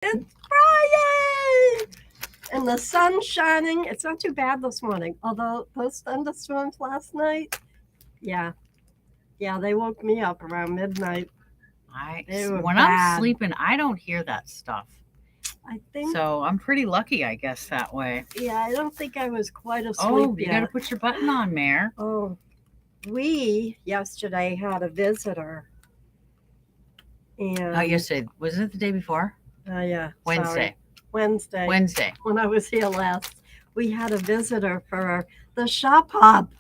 It's Friday! And the sun's shining. It's not too bad this morning. Although those thunderstorms last night, yeah, they woke me up around midnight. When I'm sleeping, I don't hear that stuff. I think So I'm pretty lucky, I guess, that way. Yeah, I don't think I was quite asleep Oh, you yet. got to put your button on, Mare. Oh, we yesterday had a visitor. And yesterday. Wasn't it the day before? Yeah. Wednesday. Sorry. Wednesday. When I was here last, we had a visitor for the shop hop.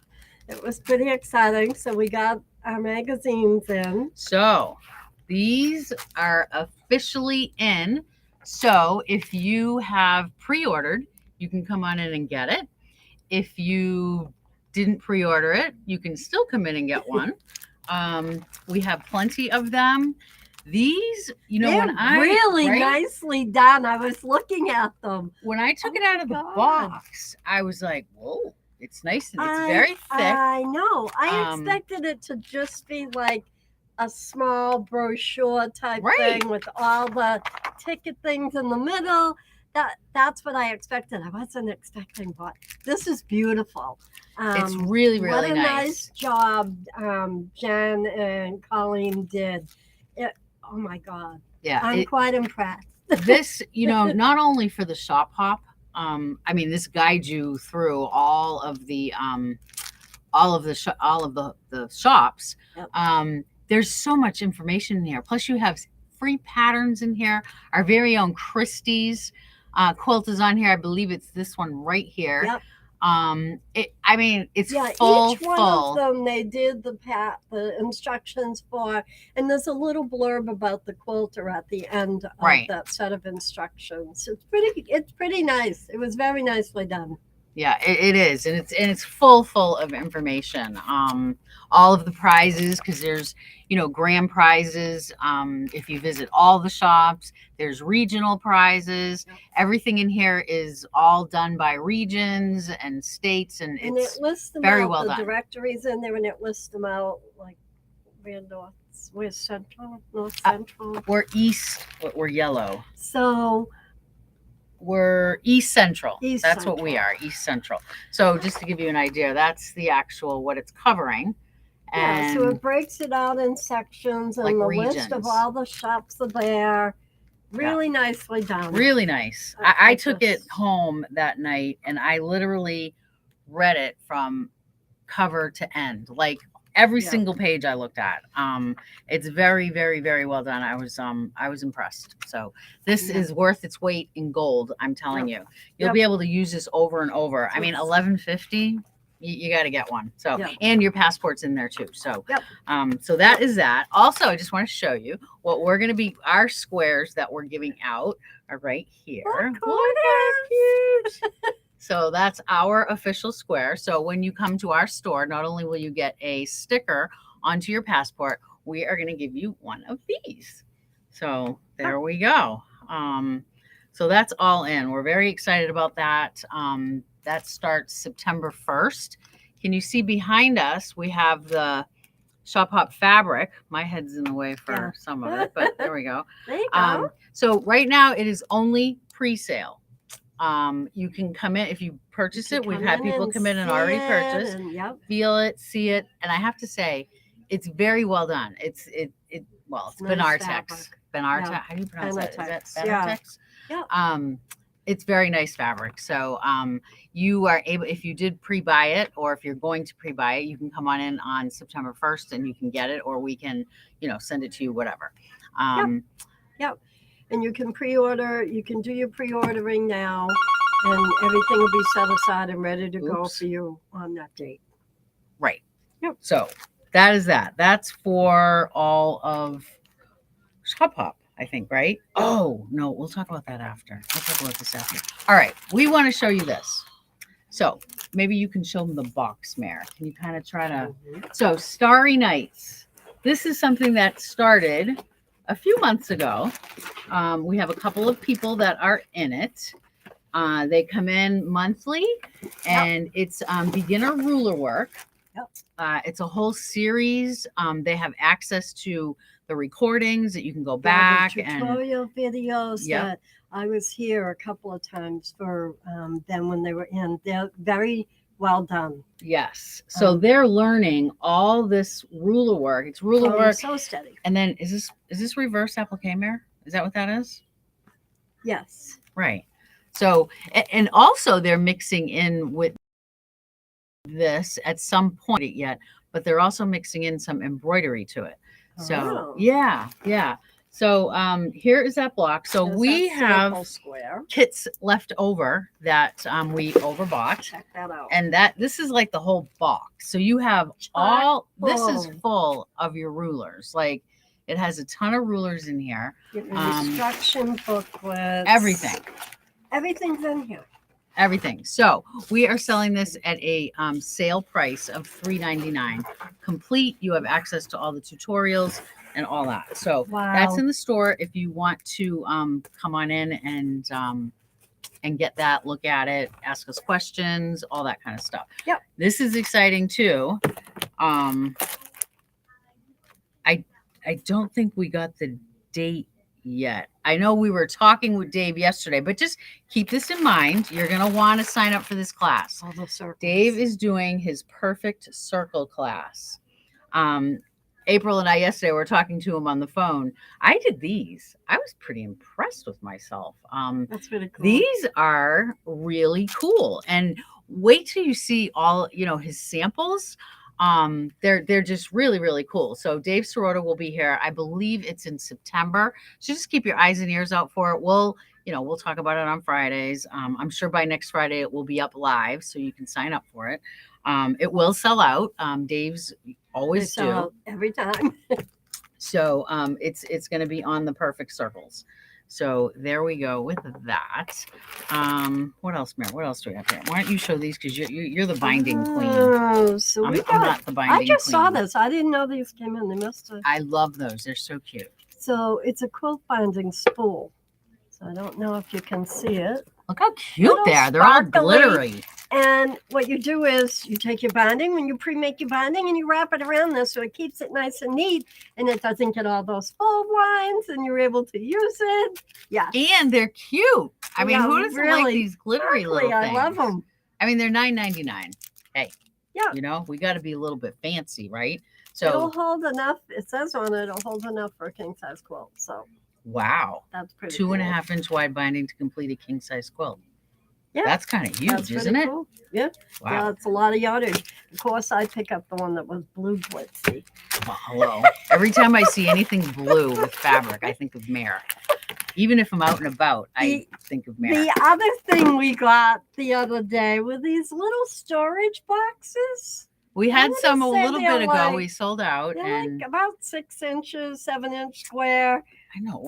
It was pretty exciting. So we got our magazines in. So these are officially in. So if you have pre-ordered, you can come on in and get it. If you didn't pre-order it, you can still come in and get one. We have plenty of them. These, They're really nicely done. I was looking at them. When I took it out of the box, I was like, whoa, it's nice and it's very thick. I know. I expected it to just be like a small brochure type thing with all the ticket things in the middle. That's what I expected. I wasn't expecting, but this is beautiful. It's really, really what a nice job Jen and Colleen did. Oh my God. Yeah. I'm quite impressed. This, not only for the shop hop, this guides you through all of the shops. Yep. There's so much information in here. Plus you have free patterns in here. Our very own Christie's quilt is on here. I believe it's this one right here. Yep. It's full. Each one of them they did the instructions for, and there's a little blurb about the quilter at the end of that set of instructions. It's pretty nice. It was very nicely done. Yeah, it is, and it's full of information. All of the prizes, because there's grand prizes. If you visit all the shops, there's regional prizes. Yep. Everything in here is all done by regions and states, and it lists them very out, well the done. Directories in there, and it lists them out like we're central, north central. We're east. We're yellow. So. We're East Central. That's what we are, East Central. So just to give you an idea, that's the actual what it's covering. And so it breaks it out in sections, and the list of all the shops are there. Really nicely done. Really nice. I took it home that night, and I literally read it from cover to end, like every single page I looked at. It's very, very, very well done. I was impressed. So this is worth its weight in gold. I'm telling you, you'll be able to use this over and over. I mean, $11.50. You got to get one. So, and your passport's in there too. So, so that is that. Also, I just want to show you what we're going to be. Our squares that we're giving out are right here. Look how cute. So that's our official square. So when you come to our store, not only will you get a sticker onto your passport, we are going to give you one of these. So there we go. So that's all in. We're very excited about that. That starts September 1st. Can you see behind us? We have the shop hop fabric. My head's in the way for some of it, but there we go. There you go. So right now it is only pre-sale. You can come in if you purchase it. We've had people come in and already purchase, feel it, see it, and I have to say, it's very well done. It's Benartex. Benartex. How do you pronounce that? Is that Benartex? Yeah. It's very nice fabric. So you are able, if you did pre-buy it, or if you're going to pre-buy it, you can come on in on September 1st and you can get it, or we can, send it to you, whatever. Yep. And you can pre-order, you can do your pre-ordering now, and everything will be set aside and ready to go for you on that date. Right. Yep. So that is that. That's for all of Shop Hop, I think, right? Oh, no, we'll talk about that after. I'll talk about this after. All right. We want to show you this. So maybe you can show them the box, Mare. Can you kind of try to... So Starry Nights. This is something that started a few months ago. We have a couple of people that are in it. They come in monthly, and it's beginner ruler work. It's a whole series. They have access to the recordings that you can go Yeah, back the and tutorial videos Yep. that I was here a couple of times for them when they were in. They're very well done. yes. So they're learning all this ruler work. It's ruler work. So steady. And then is this reverse applique-mare? Is that what that is? Yes. Right. So and also they're mixing in with this at some point yet, but they're also mixing in some embroidery to it. So Oh. yeah. So here is that block. So There's we that have circle square. kits left over that we overbought. Check that out. And this is like the whole box. So you have this is full of your rulers. Like it has a ton of rulers in here. Your instruction booklets. Everything. Everything's in here. Everything. So we are selling this at a sale price of $3.99 complete. You have access to all the tutorials and all that. So that's in the store if you want to come on in and get that, look at it, ask us questions, all that kind of stuff. Yep. This is exciting too. I don't think we got the date yet. I know we were talking with Dave yesterday, but just keep this in mind. You're going to want to sign up for this class. All the circles. Dave is doing his perfect circle class. April and I yesterday were talking to him on the phone. I did these. I was pretty impressed with myself. That's really cool. These are really cool. And wait till you see all, his samples. They're just really, really cool. So Dave Sirota will be here. I believe it's in September. So just keep your eyes and ears out for it. We'll talk about it on Fridays. I'm sure by next Friday it will be up live, so you can sign up for it. It will sell out. Dave's always sell out every time. So it's going to be on the perfect circles. So there we go with that. What else, Mary? What else do we have here? Why don't you show these? Because you're the binding queen. Oh, so I'm we got. not the binding I just queen. saw this. I didn't know these came in. They must have. I love those. They're so cute. So it's a quilt binding spool. So I don't know if you can see it. Look how cute they are. They're all glittery. And what you do is you take your binding when you pre-make your binding and you wrap it around this so it keeps it nice and neat and it doesn't get all those fold lines and you're able to use it. Yeah. And they're cute. I mean, who doesn't like these glittery little things? I love them. I mean, they're $9.99. Hey. Yeah. We got to be a little bit fancy, right? So it'll hold enough. It says on it, it'll hold enough for a king size quilt. So wow. That's pretty 2.5 inch wide binding to complete a king size quilt. Yeah. That's kind of huge, isn't it? Cool. Yeah. Wow. Yeah, it's a lot of yardage. Of course, I pick up the one that was blue glitzy. Well, hello. Every time I see anything blue with fabric, I think of Mare. Even if I'm out and about, I think of Mare. The other thing we got the other day were these little storage boxes. We had some a little bit ago. We sold out. They're and like about 6 inches, 7-inch square. I know.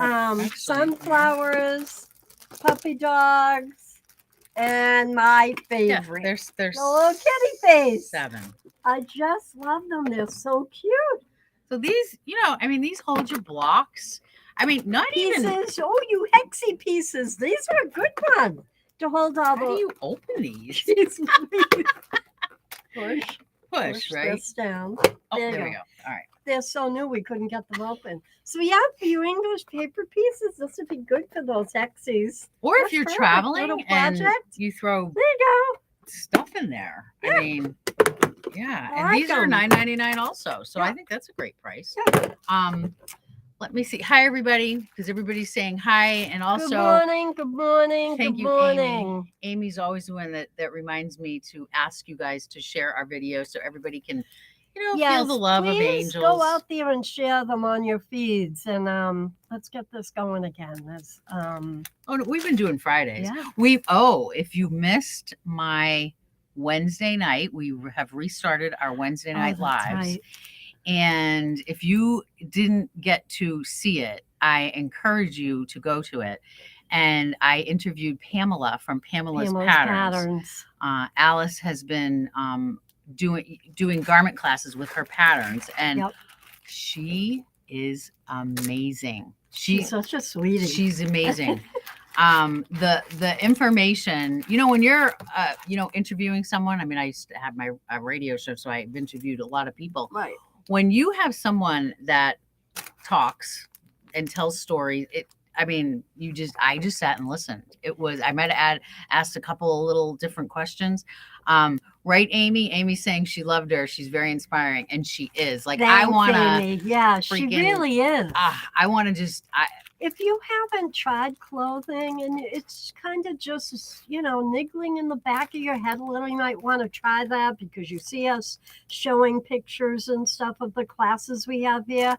Sunflowers, puppy dogs, and my favorite. Yeah, there's the little kitty face. 7. I just love them. They're so cute. So these, these hold your blocks. I mean, not pieces. even. Oh, you hexy pieces. These are a good one to hold all How do you open these? Push, right? This down. Oh, there we go. All right. They're so new we couldn't get them open. So yeah, for your English paper pieces, this would be good for those hexies. Or if you're traveling and you throw there you go stuff in there. Yeah. I mean, yeah. And these are $9.99 also. So I think that's a great price. Yeah. Let me see. Hi, everybody, because everybody's saying hi. And also, good morning. Thank you, morning. Amy's always the one that reminds me to ask you guys to share our videos so everybody can, feel the love of angels. Go out there and share them on your feeds. And let's get this going again. We've been doing Fridays. Yeah. If you missed my Wednesday night, we have restarted our Wednesday night lives. Right. And if you didn't get to see it, I encourage you to go to it. And I interviewed Pamela from Pamela's Patterns. Alice has been doing garment classes with her patterns, and she is amazing. She's such a sweetie. She's amazing. The information, when you're interviewing someone. I mean, I used to have my radio show, so I've interviewed a lot of people. Right. When you have someone that talks and tells stories. I mean, I just sat and listened. I might have asked a couple of little different questions. Right, Amy? Amy's saying she loved her. She's very inspiring, and she is. Like, Thanks, I want Amy. to. Yeah, she really is. I want to just. If you haven't tried clothing and it's kind of just, niggling in the back of your head a little, you might want to try that because you see us showing pictures and stuff of the classes we have here.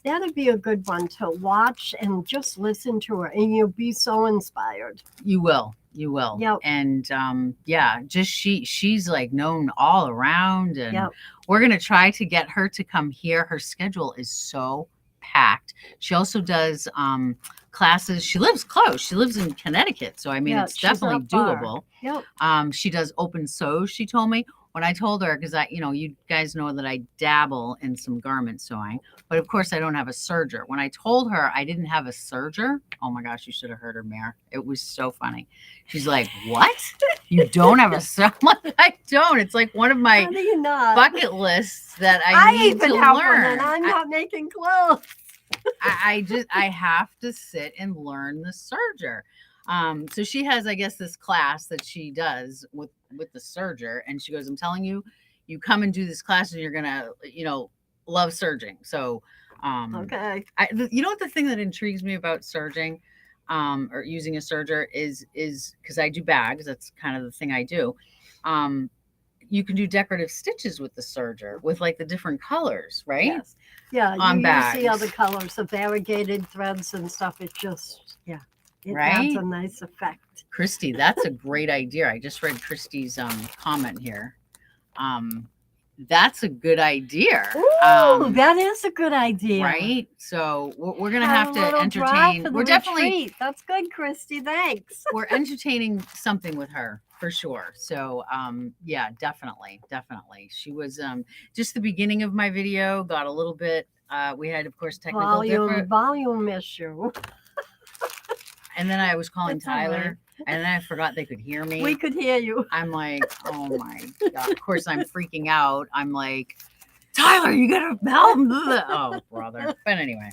That'd be a good one to watch and just listen to her, and you'll be so inspired. You will. Yep. And just she's like known all around, and we're gonna try to get her to come here. Her schedule is so packed. She also does classes. She lives close. She lives in Connecticut, so I mean it's definitely doable. Yep. She does open sews, she told me. When I told her, because you guys know that I dabble in some garment sewing, but of course I don't have a serger. When I told her I didn't have a serger, oh my gosh, you should have heard her, Mare. It was so funny. She's like, "What? You don't have a serger?" I don't. It's like one of my bucket lists that I need to learn. One and I'm not making clothes. I have to sit and learn the serger. So she has, I guess, this class that she does with the serger, and she goes, "I'm telling you, you come and do this class and you're gonna, love serging." So, okay. What the thing that intrigues me about serging, or using a serger is because I do bags. That's kind of the thing I do. You can do decorative stitches with the serger with like the different colors, right? Yes. Yeah. On bags. You see other colors, the variegated threads and stuff. It just, it adds a nice effect. Christy, that's a great idea. I just read Christy's comment here. That's a good idea. Ooh, that is a good idea. Right? So we're going to have to entertain. We're definitely. That's good, Christy. Thanks. We're entertaining something with her for sure. So, definitely. She was just the beginning of my video. Got a little bit. We had, of course, technical volume issue. And then I was calling Tyler, and then I forgot they could hear me. We could hear you. I'm like, oh my God. Of course, I'm freaking out. I'm like, Tyler, you gotta help. Oh, brother. But anyway.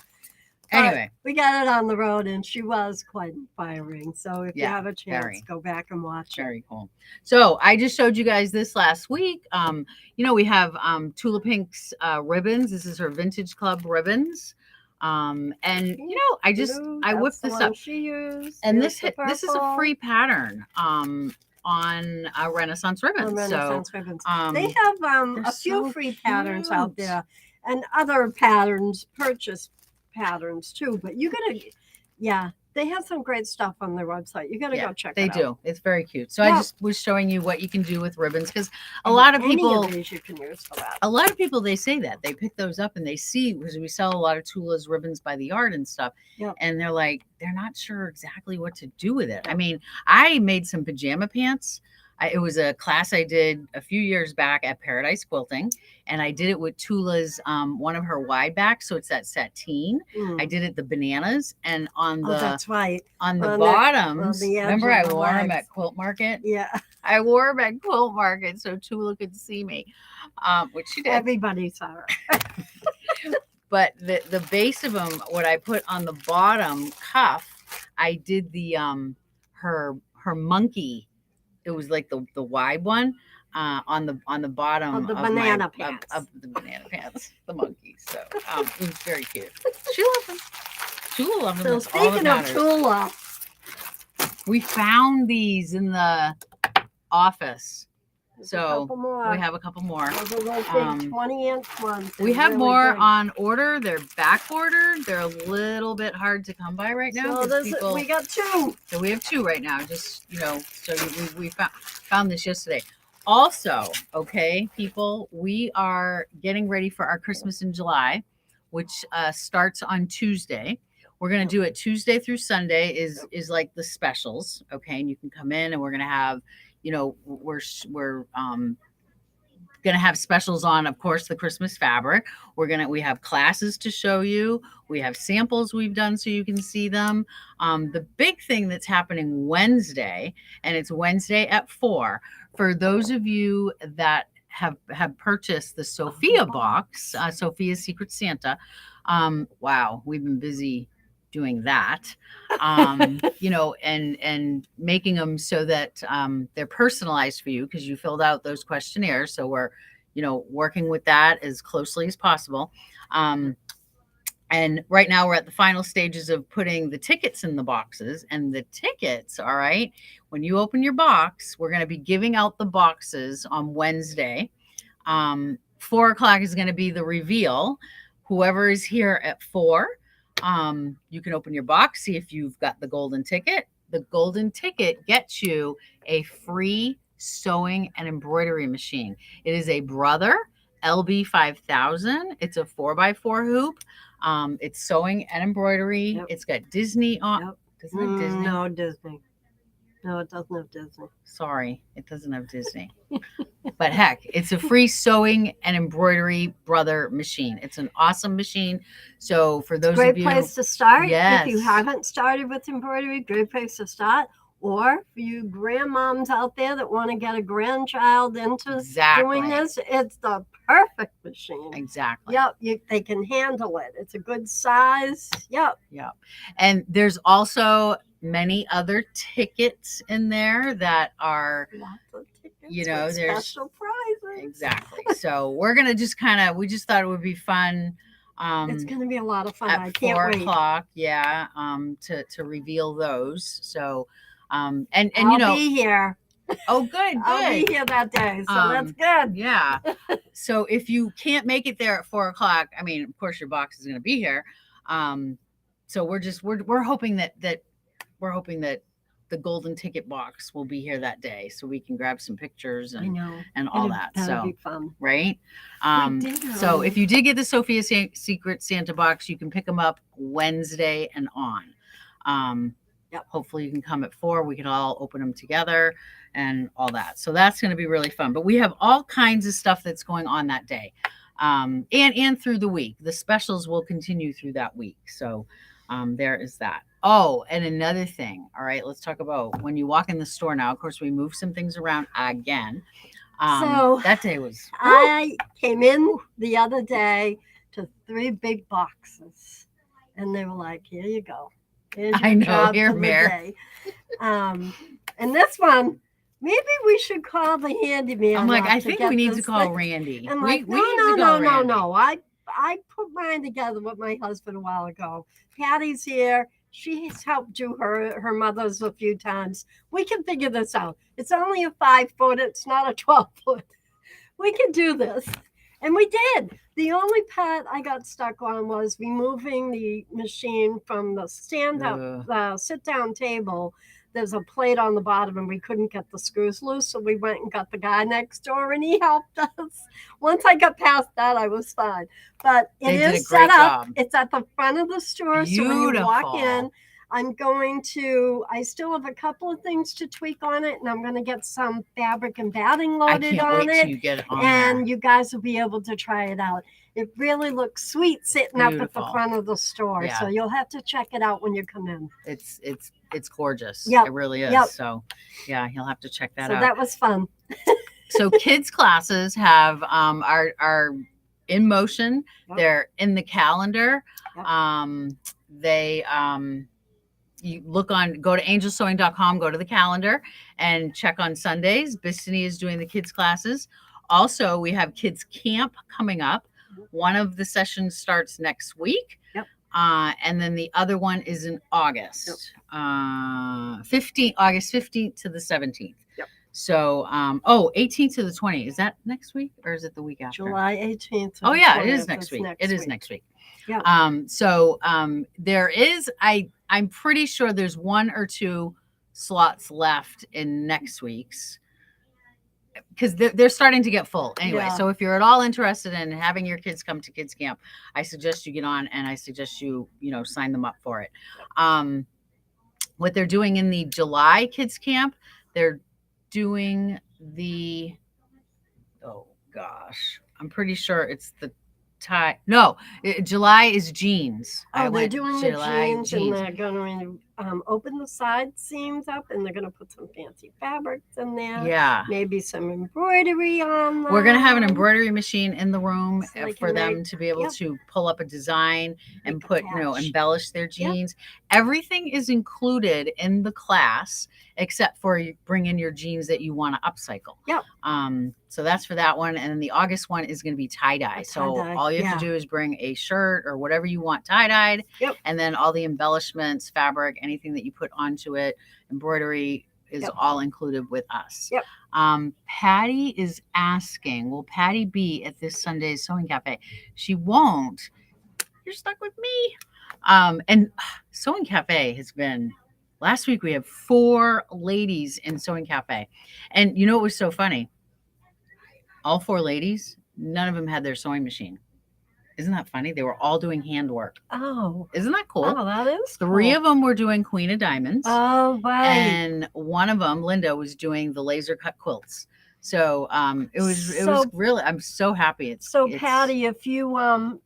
We got it on the road, and she was quite inspiring. So if you have a chance, go back and watch it. Very cool. So I just showed you guys this last week. We have 𝗂𝗏𝗏𝗃's ribbons. This is her Vintage Club ribbons. I whipped this up. She used. And this is a free pattern on Renaissance Ribbons. Ribbons. They have a few free patterns out there, and other patterns, purchase patterns too. But you gotta, they have some great stuff on their website. You gotta go check it out. They do. It's very cute. So I just was showing you what you can do with ribbons, because a lot of people, any of these you can use for that. A lot of people, they say that they pick those up and they see, because we sell a lot of Tula's ribbons by the yard and stuff, and they're like, they're not sure exactly what to do with it. I mean, I made some pajama pants. It was a class I did a few years back at Paradise Quilting, and I did it with Tula's one of her wide backs, so it's that sateen. I did it the bananas, and on the that's right. On the bottoms. Remember, I wore them at Quilt Market. Yeah, I wore them at Quilt Market so Tula could see me, which she did. Everybody saw her. But the base of them, what I put on the bottom cuff, I did the her monkey. It was like the wide one on the bottom of the banana pants. Of the banana pants, the monkey. So it was very cute. She loved them. Tula loved them. So speaking of Tula, we found these in the office. So we have a couple more. 20-inch ones. We have more on order. They're back ordered. They're a little bit hard to come by right now. So we got two. So we have two right now. Just so we found this yesterday. Also, okay, people, we are getting ready for our Christmas in July, which starts on Tuesday. We're gonna do it Tuesday through Sunday. Is like the specials, okay? And you can come in, and we're gonna have. We're gonna have specials on, of course, the Christmas fabric. We have classes to show you. We have samples we've done so you can see them. The big thing that's happening Wednesday, and it's Wednesday at 4. For those of you that have purchased the Sophia box, Sophia's Secret Santa, Wow, we've been busy doing that. You know, and making them so that they're personalized for you because you filled out those questionnaires. So we're, you know, working with that as closely as possible. And right now we're at the final stages of putting the tickets in the boxes. And the tickets, all right, when you open your box, we're going to be giving out the boxes on Wednesday. 4 o'clock is going to be the reveal. Whoever is here at 4, you can open your box, see if you've got the golden ticket. The golden ticket gets you a free sewing and embroidery machine. It is a Brother 𝗏𝗏𝗏𝗏𝗏. It's a 4x4 hoop. It's sewing and embroidery. Yep. It's got Disney on. Yep. Doesn't it have Disney? No, Disney. No, it doesn't have Disney. Sorry, it doesn't have Disney. But heck, it's a free sewing and embroidery Brother machine. It's an awesome machine. So for those Great of you, place to start. Yes. If you haven't started with embroidery, great place to start. Or for you grandmoms out there that want to get a grandchild into doing this, it's the perfect machine. Exactly. Yep, they can handle it. It's a good size. Yep. And there's also many other tickets in there that are, lots of tickets, you know, there's special prizes. Exactly. So we're gonna just we just thought it would be fun. It's going to be a lot of fun. At I can't 4 wait. o'clock, yeah. To reveal those. So, and I'll you know, be here. Oh, good. I'll be here that day, so that's good. Yeah. So if you can't make it there at 4 o'clock, I mean, of course, your box is going to be here. So we're hoping that the golden ticket box will be here that day, so we can grab some pictures and all that. That'll be fun, right? So if you did get the Sophia's Secret Santa box, you can pick them up Wednesday and on. Hopefully you can come at 4. We can all open them together and all that. So that's going to be really fun. But we have all kinds of stuff that's going on that day, and through the week. The specials will continue through that week. So there is that. Oh, and another thing. All right, let's talk about when you walk in the store now. Of course, we moved some things around again. So that day was. I came in the other day to 3 big boxes, and they were like, "Here you go." I know, here, Mare. And this one, maybe we should call the handyman. I'm like, I think we need to call Randy. I'm like, no. I put mine together with my husband a while ago. Patty's here. She's helped do her mother's a few times. We can figure this out. It's only a 5-foot. It's not a 12-foot. We can do this. And we did. The only part I got stuck on was removing the machine from the stand-up, sit-down table. There's a plate on the bottom, and we couldn't get the screws loose, so we went and got the guy next door, and he helped us. Once I got past that, I was fine. But it is set up. It's at the front of the store, Beautiful. So when you walk in, I still have a couple of things to tweak on it, and I'm going to get some fabric and batting loaded on it. You get it on and there. You guys will be able to try it out. It really looks sweet sitting up at the front of the store. Yeah. So you'll have to check it out when you come in. It's gorgeous. Yep. It really is. Yep. So yeah, you'll have to check that out. So that was fun. So kids classes have are in motion. Yep. They're in the calendar. Yep. You go to angelsewing.com, go to the calendar and check on Sundays. Bistany is doing the kids classes. Also, we have kids camp coming up. One of the sessions starts next week. Yep. And then the other one is in August. Yep. August 15th to the 17th. Yep. So, 18th to the 20th. Is that next week or is it the week after? July 18th. Oh yeah, it is next week. It is next week. Yeah. There is, I'm pretty sure there's 1 or 2 slots left in next week's, because they're starting to get full anyway. Yeah. So if you're at all interested in having your kids come to kids camp, I suggest you get on, and I suggest you sign them up for it. What they're doing in the July kids camp, they're doing I'm pretty sure it's the July is jeans. Oh, they're doing the jeans, and they're going to open the side seams up, and they're going to put some fancy fabrics in there. Yeah. Maybe some embroidery on them. We're going to have an embroidery machine in the room So they for can them make- to be able yep. to pull up a design and They put, can you know, attach. embellish their jeans. Everything is included in the class except for you bring in your jeans that you want to upcycle. Yep. So that's for that one. And then the August one is going to be tie-dye. So tie-dye, all you have to do is bring a shirt or whatever you want tie-dyed. Yep. And then all the embellishments, fabric, anything that you put onto it, embroidery is Yep. all included with us. Yep. Patty is asking, will Patty be at this Sunday's Sewing Cafe? She won't. You're stuck with me. And Sewing Cafe has been, last week we had 4 ladies in Sewing Cafe. And you know what was so funny? All 4 ladies, none of them had their sewing machine. Isn't that funny? They were all doing handwork. Oh. Isn't that cool? Oh, that is 3 cool. of them were doing Queen of Diamonds. Oh, right. And one of them, Linda, was doing the laser cut quilts. So it was really, I'm so happy. It's Patty, if you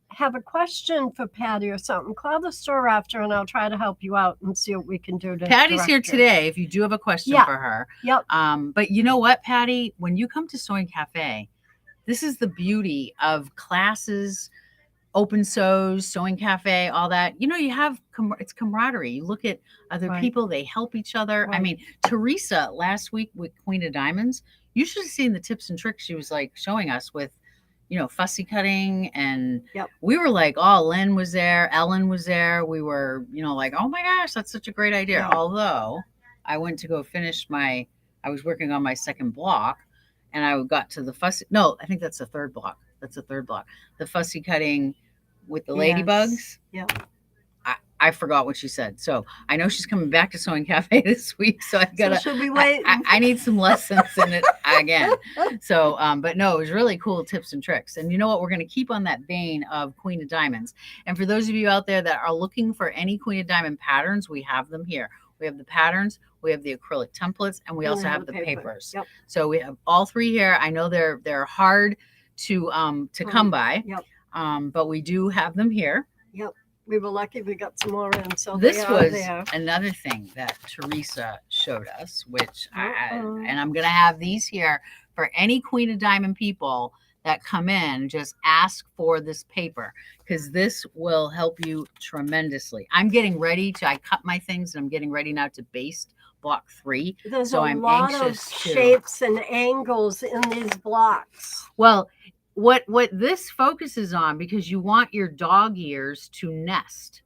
have a question for Patty or something, call the store after and I'll try to help you out and see what we can do to Patty's here direct her. today if you do have a question Yeah. for her. Yep. But you know what, Patty? When you come to Sewing Cafe, this is the beauty of classes, open sews, Sewing Cafe, all that. You know, you have it's camaraderie. You look at other Right. people, they help each other. I Right. mean, Teresa last week with Queen of Diamonds, you should have seen the tips and tricks she was like showing us with, you know, fussy cutting. And Yep. we were like, oh, Lynn was there, Ellen was there. We were, you know, like, oh my gosh, that's such a great idea. Yeah. Although I went to go finish I was working on my second block and I got to the fussy, no, I think that's the third block. That's the third block. The fussy cutting with the ladybugs. Yeah. I forgot what she said. So I know she's coming back to Sewing Cafe this week. So I gotta, So should we wait? I need some lessons in it again. So, but no, it was really cool tips and tricks. And you know what? We're going to keep on that vein of Queen of Diamonds. And for those of you out there that are looking for any Queen of Diamond patterns, we have them here. We have the patterns, we have the acrylic templates, and we also have the papers. Yep. So we have all 3 here. I know they're hard to come by. Yep. But we do have them here. Yep. We were lucky we got some more in. So This they are was there. another thing that Teresa showed us, which Uh-oh. and I'm going to have these here for any Queen of Diamond people that come in. Just ask for this paper because this will help you tremendously. I'm getting ready I cut my things and I'm getting ready now to baste block 3. There's so a I'm lot of anxious to- shapes and angles in these blocks. Well, what this focuses on, because you want your dog ears to nest.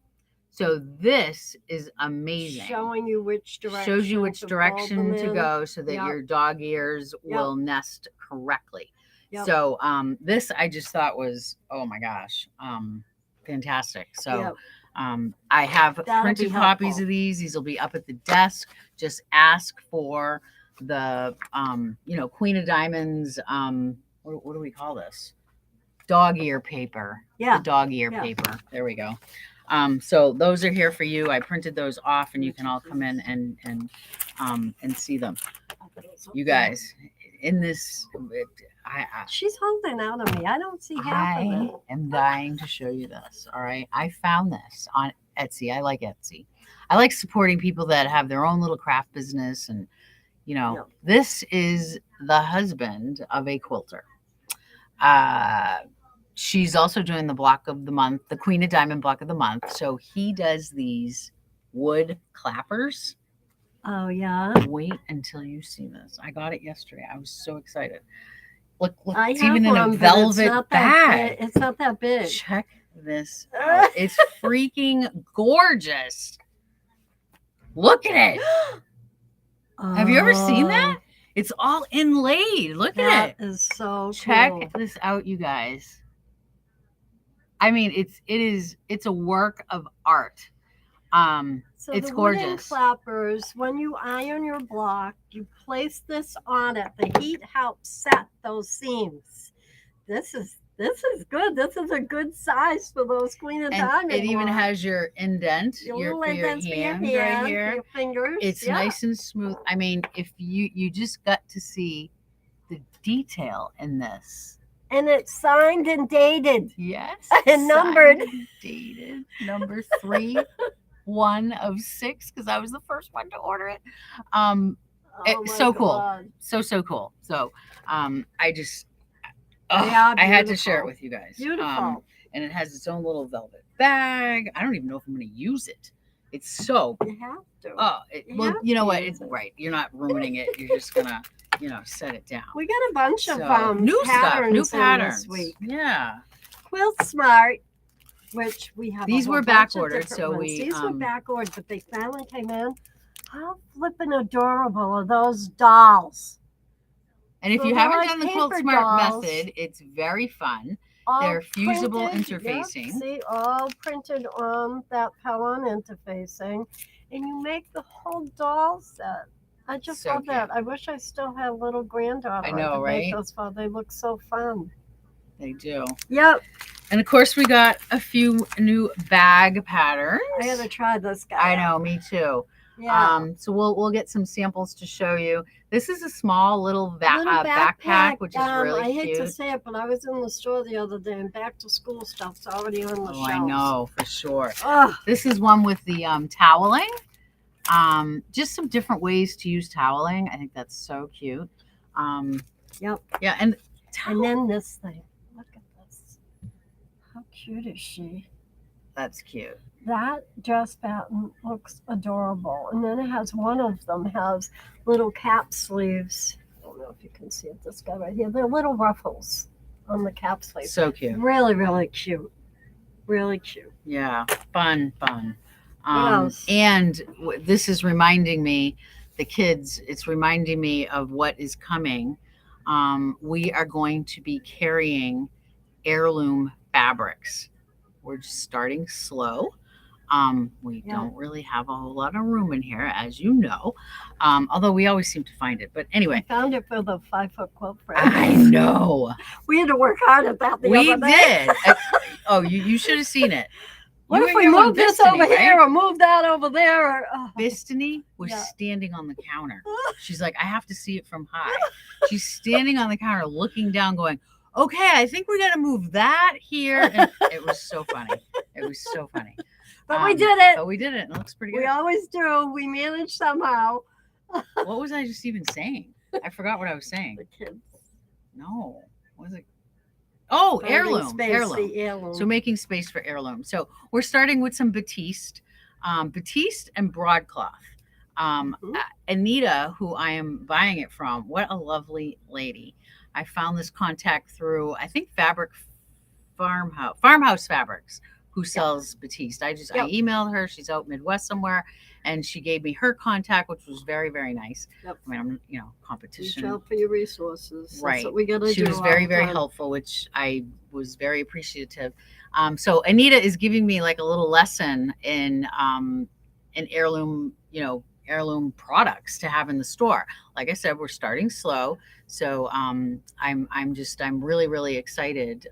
So this is amazing. Showing you which direction. Shows you which to fold direction them to in. go so that Yep. your dog ears Yep. will nest correctly. Yep. So this I just thought was, oh my gosh, fantastic. So Yep. I have That'll printed be copies helpful. of these. These will be up at the desk. Just ask for the you know, Queen of Diamonds, what do we call this? Dog ear paper. Yeah. The dog ear Yeah. paper. There we go. So those are here for you. I printed those off and you can all come in and see them. You guys in this, She's holding out on me. I don't see half of I it. am dying to show you this. All right. I found this on Etsy. I like Etsy. I like supporting people that have their own little craft business. And, you know, Yep. this is the husband of a quilter. She's also doing the block of the month, the Queen of Diamond block of the month. So he does these wood clappers. Oh, yeah. Wait until you see this. I got it yesterday. I was so excited. Look, I it's have even in one, a but it's velvet not that bag. big. It's not that big. Check this out. It's freaking gorgeous. Look at it. Have you ever seen that? It's all inlaid. Look at it. That is so Check cool. this out, you guys. I mean, it's a work of art. So It's the wooden gorgeous. clappers, when you iron your block, you place this on it. The heat helps set those seams. This is good. This is a good size for those Queen of And Diamond it even blocks. has your indent, Your your, little for your indents for your hand hand, right for here. your fingers. It's yeah. nice and smooth. I mean, if you just got to see the detail in this. And it's signed and dated. Yes. And numbered. signed, dated, number 3. one of 6 because I was the first one to order it. Oh It's my so cool. God. So cool. So I just They are I had to share it beautiful. with you guys. Beautiful. And it has its own little velvet bag. I don't even know if I'm going to use it. It's so You have to. well, have you know to what? use It's it. right. You're not ruining it. You're just gonna, set it down. We got a bunch of New stuff, new patterns in patterns. this week. Yeah. Quilt Smart, which we have. These a were whole back bunch of ordered, different so ones. we, These were back ordered, but they finally came in. How flippin' adorable are those dolls? And if So you they're haven't like done the Quilt paper Smart dolls. method, it's very fun. All They're fusible printed, interfacing. Yep, see, all printed on that Pellon interfacing, and you make the whole doll set. I just So love that. I wish I still had a little granddaughter. I know, could right? Make those for. They look so fun. They do. Yep. And of course, we got a few new bag patterns. I gotta try this guy. I know, me too. Yeah. So we'll get some samples to show you. This is a small little backpack, which is really I hate cute. to say it, but I was in the store the other day, and back to school stuff's already on the shelves. I know for sure. Ugh. This is one with the toweling. Just some different ways to use toweling. I think that's so cute. Yep. Yeah, and then this thing. Look at this. How cute is she? That's cute. That dress pattern looks adorable. And then it has one of them has little cap sleeves. I don't know if you can see it. This guy right here. They're little ruffles on the cap sleeve. So cute. Really, really cute. Really cute. Yeah, fun. else? And this is reminding me, the kids, it's reminding me of what is coming. We are going to be carrying heirloom fabrics. We're just starting slow. We don't really have a whole lot of room in here, as you know, although we always seem to find it. But anyway. I found it for the 5-foot quilt frame. I know. We had to work hard at that the other day. Did. Oh, you should have seen it. What if we move this over here or move that over there? Or, Bistany was standing on the counter. She's like, I have to see it from high. She's standing on the counter looking down going, okay, I think we got to move that here. And it was so funny. It was so funny. But we did it. But we did it. It looks pretty good. We always do. We manage somehow. What was I just even saying? I forgot what I was saying. The kids. No. What was it? Oh, heirloom. Heirloom. So making space for heirloom. So we're starting with some batiste and broadcloth. Anita, who I am buying it from, what a lovely lady. I found this contact through, I think, Farmhouse Fabrics, who sells batiste. I emailed her. She's out Midwest somewhere, and she gave me her contact, which was very, very nice. Yep. I mean, I'm, competition. Reach out for your resources. Right. That's what we gotta do. She was very, very helpful, which I was very appreciative. So Anita is giving me like a little lesson in heirloom, heirloom products to have in the store. Like I said, we're starting slow. So I'm really, really excited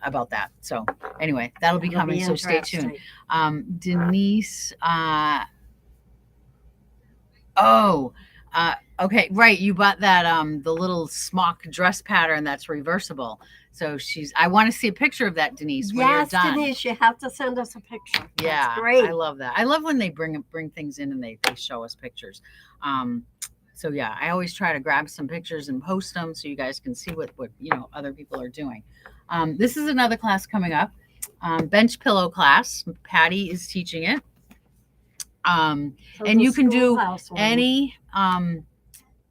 about that. So anyway, that'll be coming. So stay tuned. Denise, okay, right. You bought that the little smock dress pattern that's reversible. So I want to see a picture of that, Denise. When you're done. Denise, you have to send us a picture. Yeah, that's great. I love that. I love when they bring things in and they show us pictures. So yeah, I always try to grab some pictures and post them so you guys can see what other people are doing. This is another class coming up, bench pillow class. Patty is teaching it. And you can do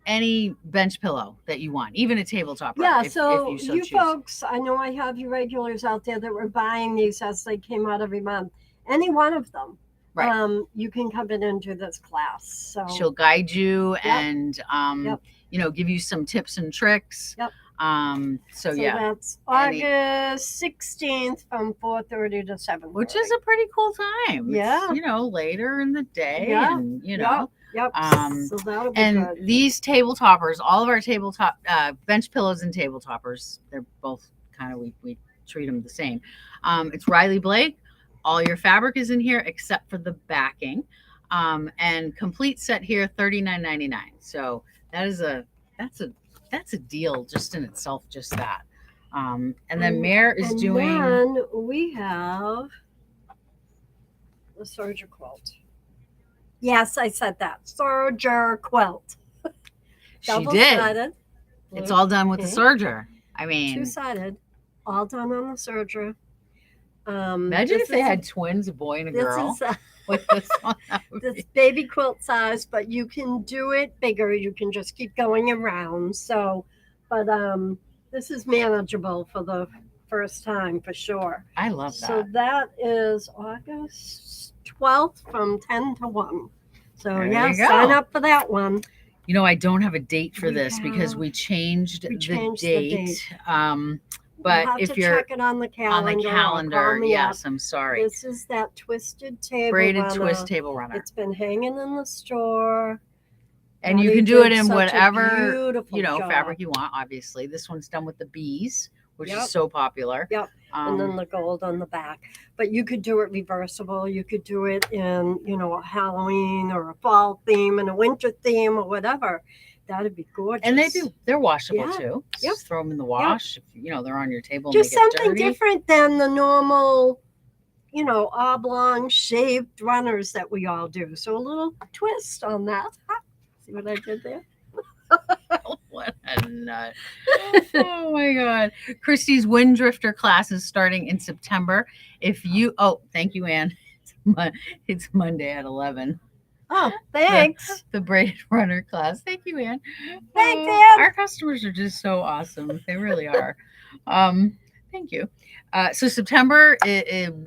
any bench pillow that you want, even a tabletop. Yeah, if you folks, I know I have you regulars out there that were buying these as they came out every month. Any one of them. Right. You can come in and do this class. So she'll guide you and give you some tips and tricks. Yep. So that's August 16th from 4:30 to 7:30. Which is a pretty cool time. Yeah. It's, later in the day. Yeah. And, Yep. So that'll be good. These table toppers, all of our tabletop bench pillows and table toppers, they're both kind of, we treat them the same. It's Riley Blake. All your fabric is in here except for the backing. And complete set here, $39.99. So that's a deal just in itself, just that. And then Mare is doing. And then we have The serger quilt. Yes, I said that. Serger quilt. She did. Double-sided. It's all done with the serger. I mean, two-sided, all done on the serger. Imagine if they had twins, a boy and a girl. With this one, this baby quilt size, but you can do it bigger. You can just keep going around. So, but this is manageable for the first time for sure. I love that. So that is August 12th from 10 to 1. So there sign up for that one. You know, I don't have a date for this because we changed the date. But you'll have if to you're check it on the calendar, yes, I'm sorry. This is that twisted table braided runner. twist table runner. It's been hanging in the store. And you can do it in whatever fabric you want. Obviously, this one's done with the bees, which is so popular. Yep. And then the gold on the back. But you could do it reversible. You could do it in, a Halloween or a fall theme and a winter theme or whatever. That'd be gorgeous. And they're washable too. Just throw them in the wash. If, they're on your table. Just and they get something dirty. different than the normal, oblong shaped runners that we all do. So a little twist on that. See what I did there? What a nut. Oh my God. Christy's Wind Drifter class is starting in September. Thank you, Ann. It's Monday at 11. Oh, thanks. The braided runner class. Thank you, Ann. Thanks, Ann. Our customers are just so awesome. They really are. Thank you. So September,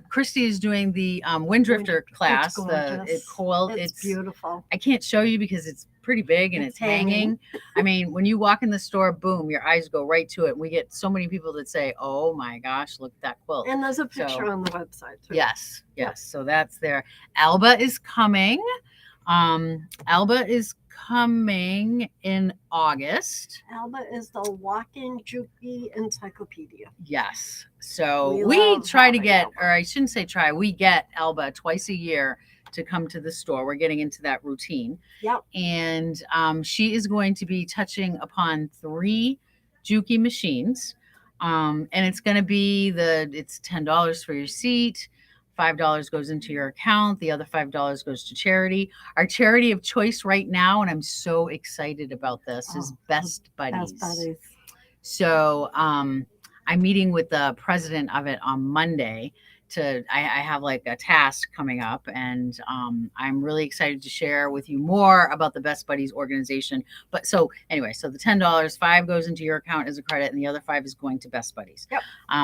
Christy is doing the Wind Drifter class. It's beautiful. I can't show you because it's pretty big and it's hanging. I mean, when you walk in the store, boom, your eyes go right to it. And we get so many people that say, "Oh my gosh, look at that quilt." And there's a picture on the website too. Yes. So that's there. 𝗷𝗂 is coming. 𝗷𝗂 is coming in August. 𝗷𝗂 is the walking ��𝗂𝗶𝗴𝗴 encyclopedia. Yes. So we try to get, or I shouldn't say try, we get 𝗷𝗂 twice a year to come to the store. We're getting into that routine. Yep. And she is going to be touching upon 3 𝗂𝗂𝗶𝗴𝗀 machines. And it's going to be it's $10 for your seat. $5 goes into your account. The other $5 goes to charity. Our charity of choice right now, and I'm so excited about this, is Best Buddies. Best Buddies. So I'm meeting with the president of it on Monday. I have like a task coming up, and I'm really excited to share with you more about the Best Buddies organization. But so anyway, so the $10, $5 goes into your account as a credit, and the other $5 is going to Best Buddies. Yep.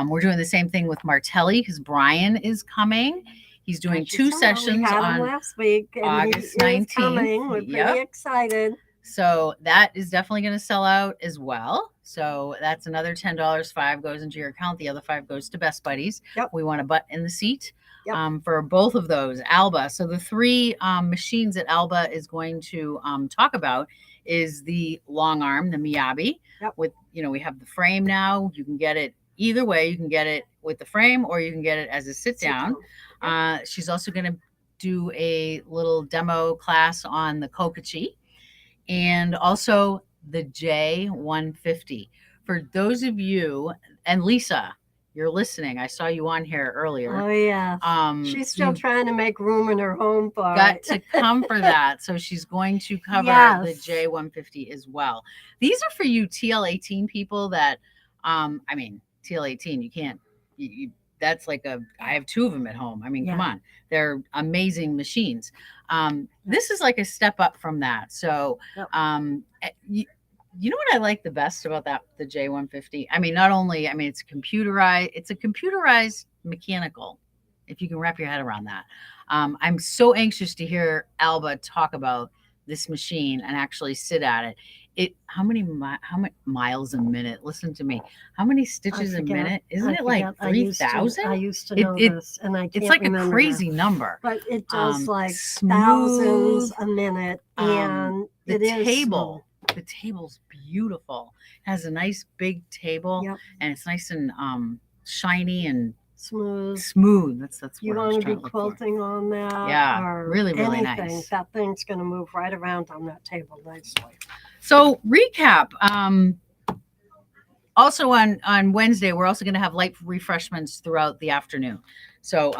We're doing the same thing with Martelli because Brian is coming. He's doing 2 sessions we had on him last week, and August he is 19th. coming. We're pretty excited. So that is definitely going to sell out as well. So that's another $10. $5 goes into your account. The other $5 goes to Best Buddies. Yep. We want a butt in the seat for both of those. 𝗷𝗂. So the 3 machines that 𝗷𝗂 is going to talk about is the long arm, the 𝗤𝗂𝗶𝗴𝗀. Yep. With, we have the frame now. You can get it either way. You can get it with the frame or you can get it as a sit down. She's also going to do a little demo class on the 𝗂𝗂𝗶𝗃. And also the J150. For those of you, and Lisa, you're listening. I saw you on here earlier. Oh yeah. She's still trying to make room in her home for it. To come for that. So she's going to cover the J150 as well. These are for you TL18 people that, TL18, you can't, that's like I have 2 of them at home. I mean, come on, they're amazing machines. This is like a step up from that. So, you know what I like the best about the J150? It's computerized mechanical, if you can wrap your head around that. I'm so anxious to hear 𝗷𝗂 talk about this machine and actually sit at it. How many miles a minute? Listen to me. How many stitches a minute? Isn't it like 3,000? I used to know this, and I can't it's like remember a crazy number. But it does like smooth, thousands a minute, and the table. The table's beautiful. It has a nice big table, and it's nice and shiny and smooth. That's you want to be quilting on that. Yeah, or really anything. Nice. That thing's going to move right around on that table nicely. So recap. Also on Wednesday, we're also going to have light refreshments throughout the afternoon. So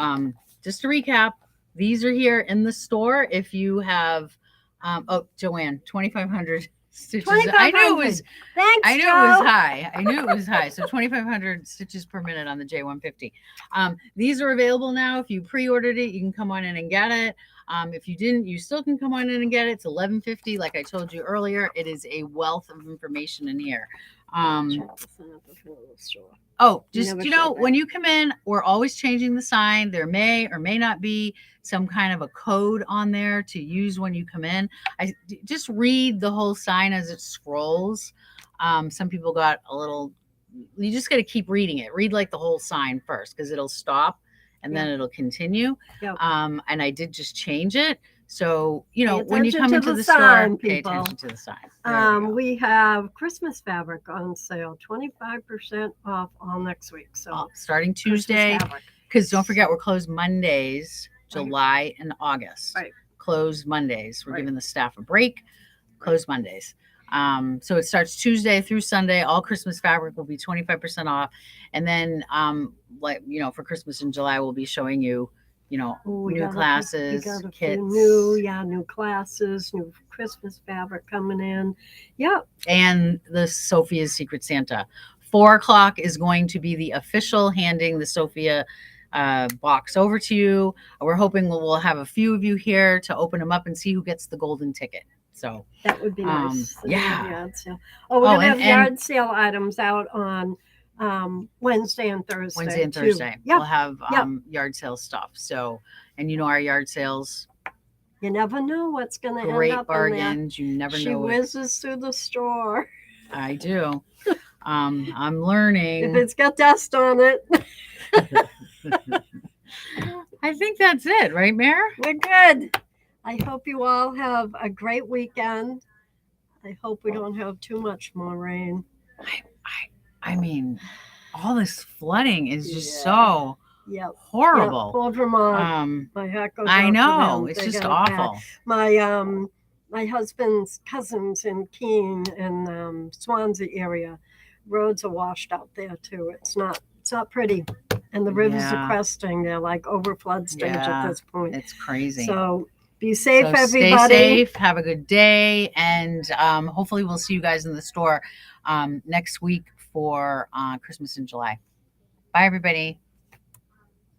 just to recap, These are here in the store. If you have, oh, Joanne, 2,500 stitches. I knew it was. Thanks, I knew Joe. it was high. I knew it was high. So 2,500 stitches per minute on the J150. These are available now. If you pre-ordered it, you can come on in and get it. If you didn't, you still can come on in and get it. It's $11.50. Like I told you earlier, it is a wealth of information in here. Oh, just, you know, when you come in, we're always changing the sign. There may or may not be some kind of a code on there to use when you come in. I just read the whole sign as it scrolls. Some people got a little, you just got to keep reading it. Read like the whole sign first, because it'll stop and then it'll continue. Yep. And I did just change it. So, you know, Pay when you attention come to into the the sign, store, pay people. attention to the sign. We have Christmas fabric on sale, 25% off all next week. So starting Christmas Tuesday, fabric. because don't forget, we're closed Mondays, July and August. Right. Closed Mondays. We're Right. giving the staff a break. Closed Mondays. So it starts Tuesday through Sunday. All Christmas fabric will be 25% off. And then, like, you know, for Christmas in July, we'll be showing you, you know, new classes, kits. New classes, new Christmas fabric coming in. Yep. And the Sophia's Secret Santa. 4 o'clock is going to be the official handing the Sophia box over to you. We're hoping we'll have a few of you here to open them up and see who gets the golden ticket. So that would be nice. Yeah. Yard sale. Oh, we're gonna have yard sale items out on Wednesday and Thursday. Wednesday and too. Thursday. Yep. We'll have Yep. yard sale stuff. So, and you know, our yard sales, You never know what's going to end great up bargains. You never in there. She know. whizzes through the store. I do. I'm If learning. it's got dust on it, I think that's it, right, Mare? we're good. I hope you all have a great weekend. I hope we don't have too much more rain. I mean, all this flooding is just so Yep. horrible. Poor Vermont. My heart goes out I to know. them. It's They just got it bad. awful. My husband's cousins in Keene and Swansea area, roads are washed out there too. It's not pretty, and the rivers are cresting. They're like over flood stage at this point. It's crazy. So be safe, everybody. Stay safe. Have a good day, and hopefully we'll see you guys in the store next week for Christmas in July. Bye, everybody.